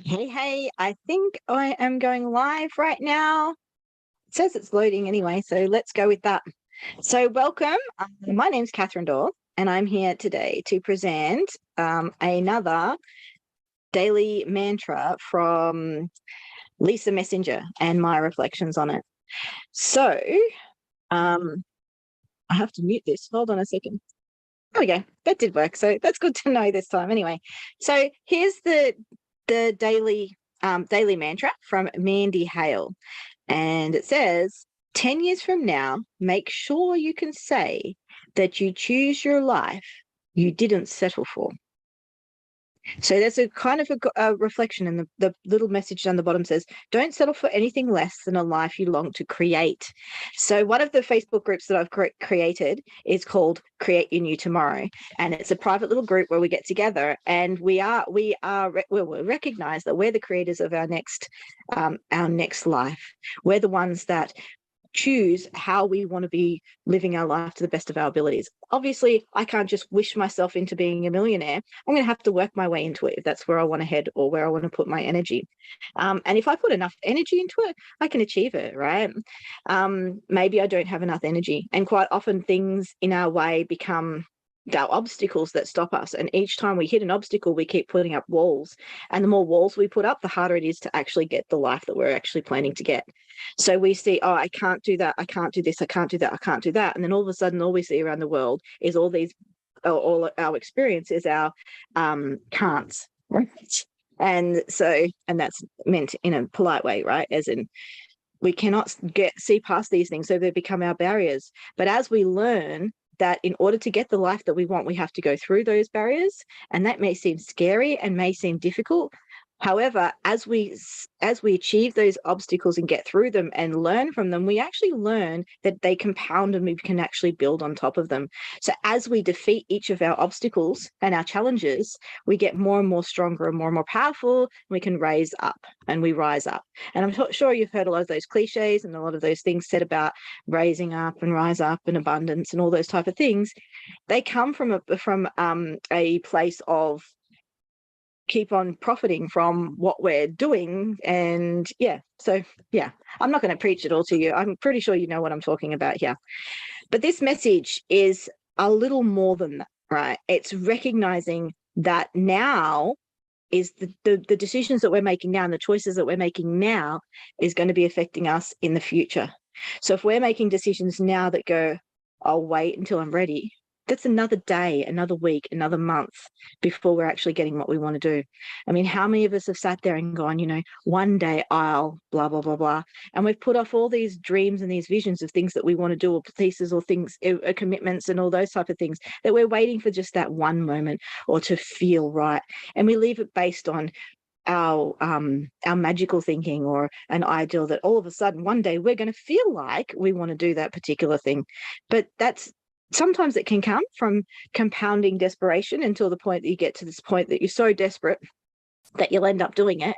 Hey, I think I am going live right now. It says it's loading anyway, so let's go with that. So, welcome. My name's Catherine Dorr, and I'm here today to present another daily mantra from Lisa Messenger and my reflections on it. So, um, I have to mute this. Hold on a second. There we go. That did work. So that's good to know this time. Anyway, so here's the daily mantra from Mandy Hale. And it says, 10 years from now, make sure you can say that you choose your life you didn't settle for. So there's a kind of a reflection, and the little message down the bottom says, don't settle for anything less than a life you long to create. So one of the Facebook groups that I've created is called Create Your New Tomorrow. And it's a private little group where we get together and we recognize that we're the creators of our next life. We're the ones that choose how we want to be living our life to the best of our abilities. Obviously, I can't just wish myself into being a millionaire. I'm going to have to work my way into it if that's where I want to head or where I want to put my energy. And if I put enough energy into it, I can achieve it, right? Maybe I don't have enough energy. And quite often things in our way become our obstacles that stop us. And each time we hit an obstacle, we keep putting up walls. And the more walls we put up, the harder it is to actually get the life that we're actually planning to get. So we see, oh, I can't do that. I can't do this. I can't do that. I can't do that. And then all of a sudden, all we see around the world is all our experience is our can'ts. And that's meant in a polite way, right? As in, we cannot see past these things, so they become our barriers. But as we learn that in order to get the life that we want, we have to go through those barriers, and that may seem scary and may seem difficult. However, as we achieve those obstacles and get through them and learn from them, we actually learn that they compound and we can actually build on top of them. So as we defeat each of our obstacles and our challenges, we get more and more stronger and more powerful. We can raise up and we rise up. And I'm sure you've heard a lot of those cliches and a lot of those things said about raising up and rise up and abundance and all those type of things. They come from a place of keep on profiting from what we're doing. And I'm not going to preach it all to you. I'm pretty sure you know what I'm talking about here. But this message is a little more than that, right? It's recognizing that now is the decisions that we're making now and the choices that we're making now is going to be affecting us in the future. So if we're making decisions now that go, I'll wait until I'm ready, that's another day, another week, another month before we're actually getting what we want to do. I mean, how many of us have sat there and gone, one day I'll blah, blah, blah, blah. And we've put off all these dreams and these visions of things that we want to do, or pieces or things, commitments and all those type of things, that we're waiting for just that one moment or to feel right. And we leave it based on our magical thinking or an ideal that all of a sudden one day we're going to feel like we want to do that particular thing. But sometimes it can come from compounding desperation until the point that you get to this point that you're so desperate that you'll end up doing it.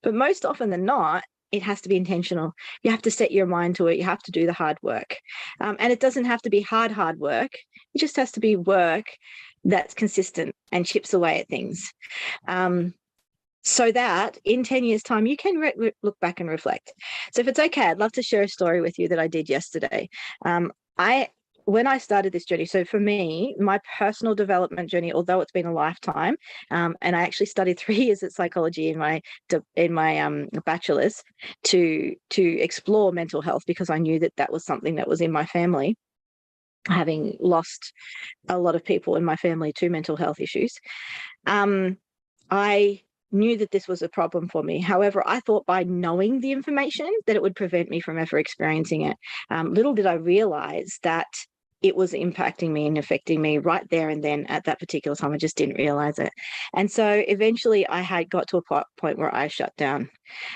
But most often than not, it has to be intentional. You have to set your mind to it. You have to do the hard work. And it doesn't have to be hard work. It just has to be work that's consistent and chips away at things. So that in 10 years' time, you can look back and reflect. So if it's okay, I'd love to share a story with you that I did yesterday. When I started this journey, so for me, my personal development journey, although it's been a lifetime, and I actually studied 3 years at psychology in my bachelor's to explore mental health, because I knew that was something that was in my family, having lost a lot of people in my family to mental health issues. I knew that this was a problem for me. However, I thought by knowing the information that it would prevent me from ever experiencing it. Little did I realize that it was impacting me and affecting me right there and then at that particular time. I just didn't realize it. And so eventually I had got to a point where I shut down.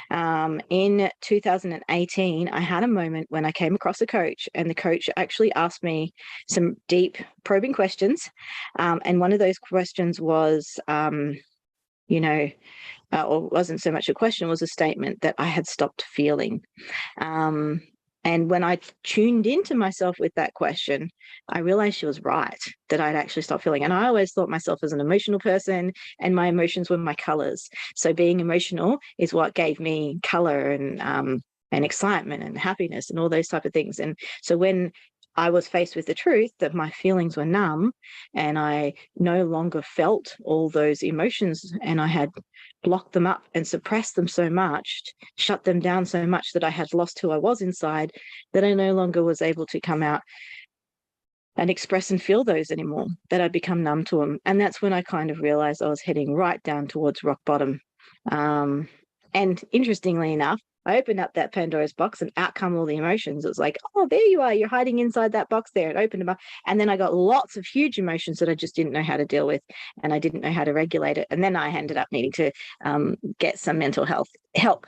In 2018, I had a moment when I came across a coach, and the coach actually asked me some deep probing questions. And one of those questions was, or wasn't so much a question, was a statement that I had stopped feeling. And when I tuned into myself with that question, I realized she was right, that I'd actually stopped feeling. And I always thought myself as an emotional person, and my emotions were my colors. So being emotional is what gave me color and excitement and happiness and all those type of things. And so when I was faced with the truth that my feelings were numb and I no longer felt all those emotions, and I had blocked them up and suppressed them so much, shut them down so much, that I had lost who I was inside, that I no longer was able to come out and express and feel those anymore, that I'd become numb to them. And that's when I kind of realized I was heading right down towards rock bottom. And interestingly enough, I opened up that Pandora's box and out come all the emotions. It was like, oh, there you are. You're hiding inside that box there. It opened them up. And then I got lots of huge emotions that I just didn't know how to deal with, and I didn't know how to regulate it. And then I ended up needing to get some mental health help.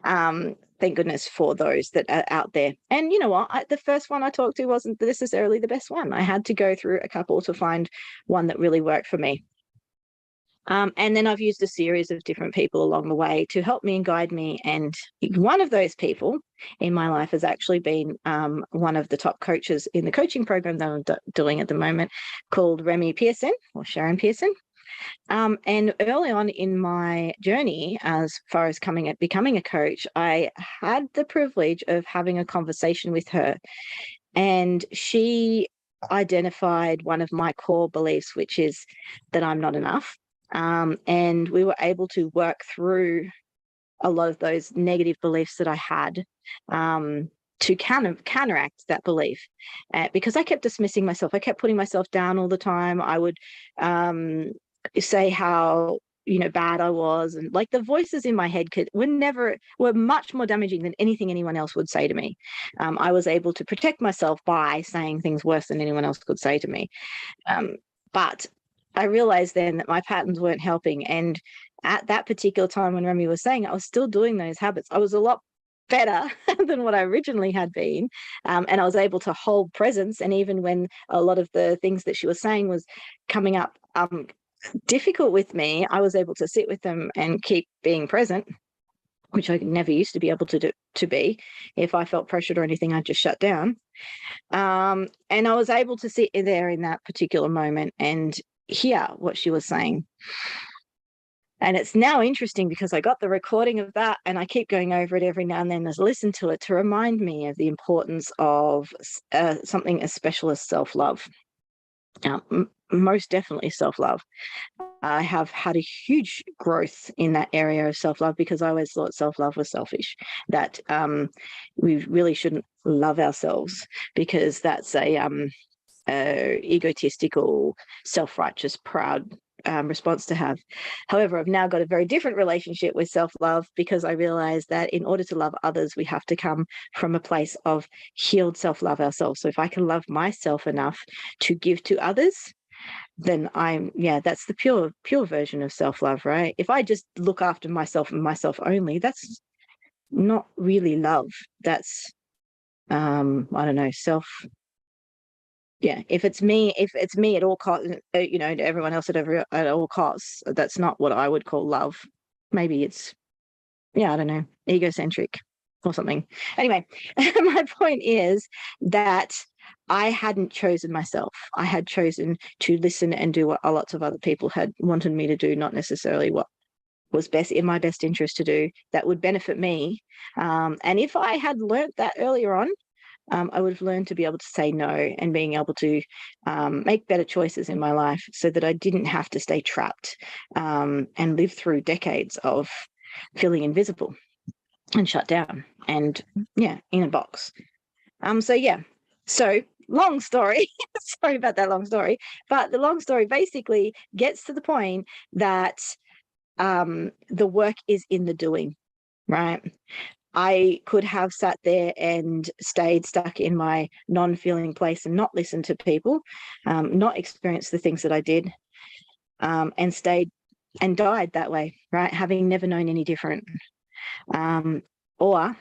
Thank goodness for those that are out there. And you know what? The first one I talked to wasn't necessarily the best one. I had to go through a couple to find one that really worked for me. And then I've used a series of different people along the way to help me and guide me. And one of those people in my life has actually been one of the top coaches in the coaching program that I'm doing at the moment, called Remy Pearson, or Sharon Pearson. And early on in my journey, as far as becoming a coach, I had the privilege of having a conversation with her. And she identified one of my core beliefs, which is that I'm not enough. And we were able to work through a lot of those negative beliefs that I had, to counteract that belief, because I kept dismissing myself. I kept putting myself down all the time. I would say how bad I was, and like the voices in my head were much more damaging than anything anyone else would say to me. I was able to protect myself by saying things worse than anyone else could say to me, but I realized then that my patterns weren't helping. And at that particular time when Remy was saying, I was still doing those habits. I was a lot better than what I originally had been. And I was able to hold presence. And even when a lot of the things that she was saying was coming up difficult with me, I was able to sit with them and keep being present, which I never used to be able to be. If I felt pressured or anything, I'd just shut down. And I was able to sit there in that particular moment and hear what she was saying. And it's now interesting because I got the recording of that, and I keep going over it every now and then as I listen to it, to remind me of the importance of something as special as self-love. Most definitely self-love. I have had a huge growth in that area of self-love, because I always thought self-love was selfish, that we really shouldn't love ourselves, because that's a egotistical, self-righteous, proud response to have. However, I've now got a very different relationship with self-love, because I realize that in order to love others, we have to come from a place of healed self-love ourselves. So if I can love myself enough to give to others, then that's the pure version of self-love, right? If I just look after myself and myself only, that's not really love. That's I don't know, if it's me at all costs, everyone else at all costs, that's not what I would call love. Maybe it's, I don't know, egocentric or something. Anyway, my point is that I hadn't chosen myself. I had chosen to listen and do what lots of other people had wanted me to do, not necessarily what was best in my best interest to do, that would benefit me. And if I had learnt that earlier on, I would have learned to be able to say no, and being able to make better choices in my life, so that I didn't have to stay trapped and live through decades of feeling invisible and shut down and in a box. So long story. Sorry about that long story, but the long story basically gets to the point that the work is in the doing, right? I could have sat there and stayed stuck in my non-feeling place and not listened to people, not experienced the things that I did, and stayed and died that way, right? Having never known any different. Or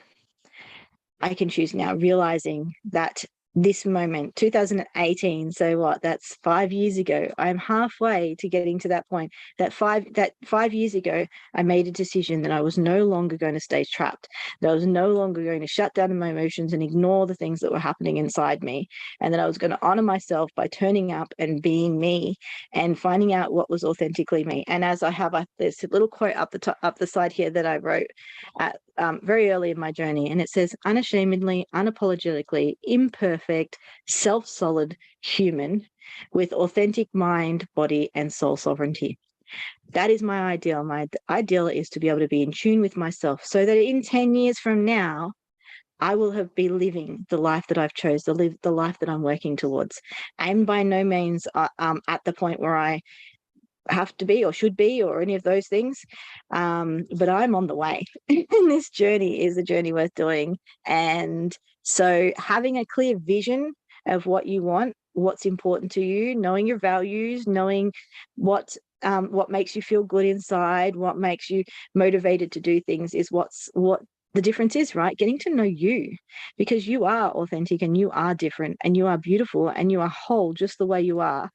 I can choose now, realizing that this moment, 2018. So what? That's 5 years ago. I'm halfway to getting to that point. That 5 years ago, I made a decision that I was no longer going to stay trapped. That I was no longer going to shut down my emotions and ignore the things that were happening inside me, and that I was going to honor myself by turning up and being me and finding out what was authentically me. And as I have this little quote up the top, up the side here that I wrote at very early in my journey, and it says, unashamedly, unapologetically, imperfect, self-solid human with authentic mind, body, and soul sovereignty. That is my ideal. My ideal is to be able to be in tune with myself so that in 10 years from now, I will have been living the life that I've chose to live, the life that I'm working towards. I'm by no means at the point where I have to be or should be or any of those things, but I'm on the way. And this journey is a journey worth doing. And so having a clear vision of what you want, what's important to you, knowing your values, knowing what makes you feel good inside, what makes you motivated to do things is what the difference is, right? Getting to know you, because you are authentic and you are different and you are beautiful and you are whole just the way you are.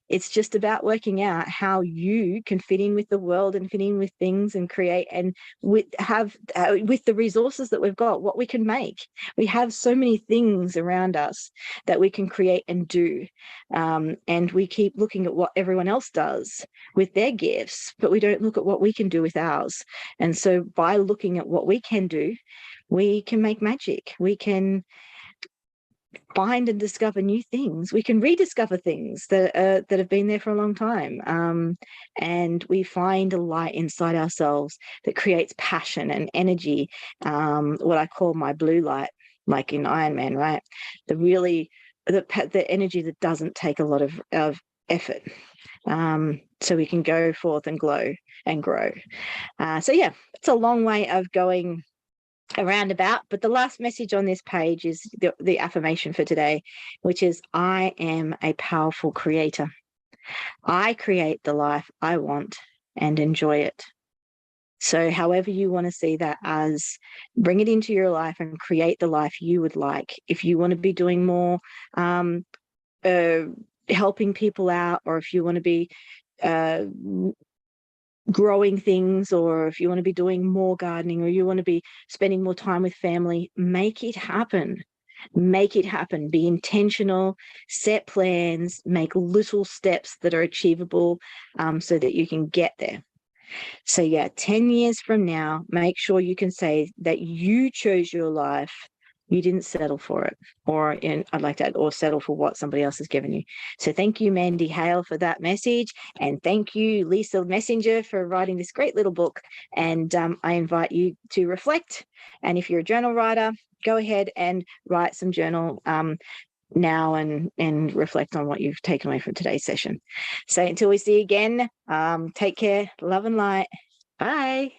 It's just about working out how you can fit in with the world and fit in with things and create, and with the resources that we've got, what we can make. We have so many things around us that we can create and do, and we keep looking at what everyone else does with their gifts, but we don't look at what we can do with ours. And so by looking at what we can do, we can make magic. We can find and discover new things. We can rediscover things that have been there for a long time, and we find a light inside ourselves that creates passion and energy, what I call my blue light, like in Iron Man, right? The energy that doesn't take a lot of effort, so we can go forth and glow and grow. So yeah, it's a long way of going around about, but the last message on this page is the affirmation for today, which is, I am a powerful creator. I create the life I want and enjoy it. So however you want to see that, as bring it into your life and create the life you would like. If you want to be doing more helping people out, or if you want to be growing things, or if you want to be doing more gardening, or you want to be spending more time with family, make it happen. Make it happen. Be intentional, set plans, make little steps that are achievable, so that you can get there. So yeah, 10 years from now, make sure you can say that you chose your life. You didn't settle for it, I'd like to add, or settle for what somebody else has given you. So thank you, Mandy Hale, for that message. And thank you, Lisa Messenger, for writing this great little book. And I invite you to reflect. And if you're a journal writer, go ahead and write some journal now and reflect on what you've taken away from today's session. So until we see you again, take care, love and light. Bye.